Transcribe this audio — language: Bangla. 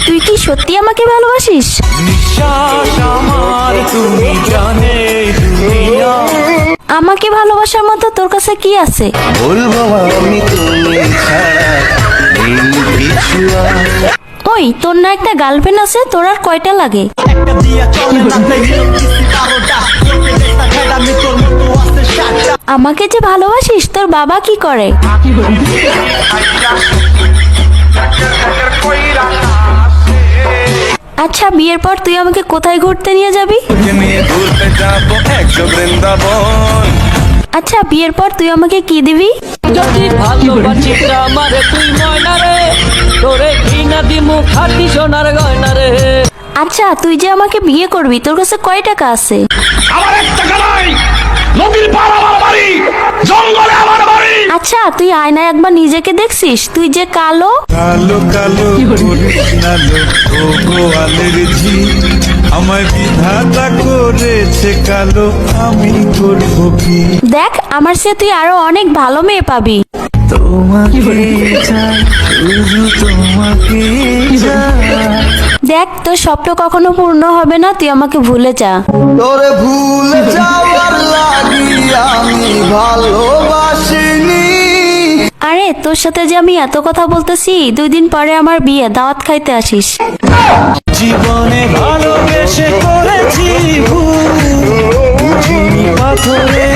তুই কি সত্যি আমাকে ভালোবাসিস? আমাকে ভালোবাসার মতো তোর কাছে কি আছে? ওই তোর না একটা গার্লফ্রেন্ড আছে, তোর আর কয়টা লাগে? আমাকে যে ভালোবাসিস, তোর বাবা কি করে? আচ্ছা, বিয়ের পর তুই আমাকে কোথায় ঘুরতে নিয়ে যাবি? আচ্ছা, বিয়ের পর তুই আমাকে কি দিবি? যদি ভালোবাসিস আমারে তুই ময়না রে, তোরে ঘৃণা দিমু খাঁটি সোনার গয়না রে। আচ্ছা, তুই যে আমাকে বিয়ে করবি, তোর কাছে কয় টাকা আছে? আমার 1 টাকা নাই, নদীর পার আমার বাড়ি, জঙ্গলে আমার বাড়ি। আচ্ছা, তুই আয়নায় একবার নিজেকে দেখছিস? তুই যে কালো কালো কালো কৃষ্ণালো ও গোয়ালের ঝি, আমায় বিধাতা করেছে কালো, আমি করবো কি? দেখ, আমার চেয়ে তুই আরো অনেক ভালো মেয়ে পাবি। তোমাকে চাই, শুধু তোমাকে চাই। দেখ, তোর স্বপ্ন কখনো পূর্ণ হবে না, তুই আমাকে ভুলে যা। তোরে ভুলে যাওয়ার লাগি আমি ভালোবাসিনি। আরে, তোর সাথে যে আমি এত কথা বলতেছি, 2 দিন পরে আমার বিয়ে, দাওয়াত খাইতে আসিস। জীবনে ভালোবেসে করেছি ভুল, বুঝিনি পাথরে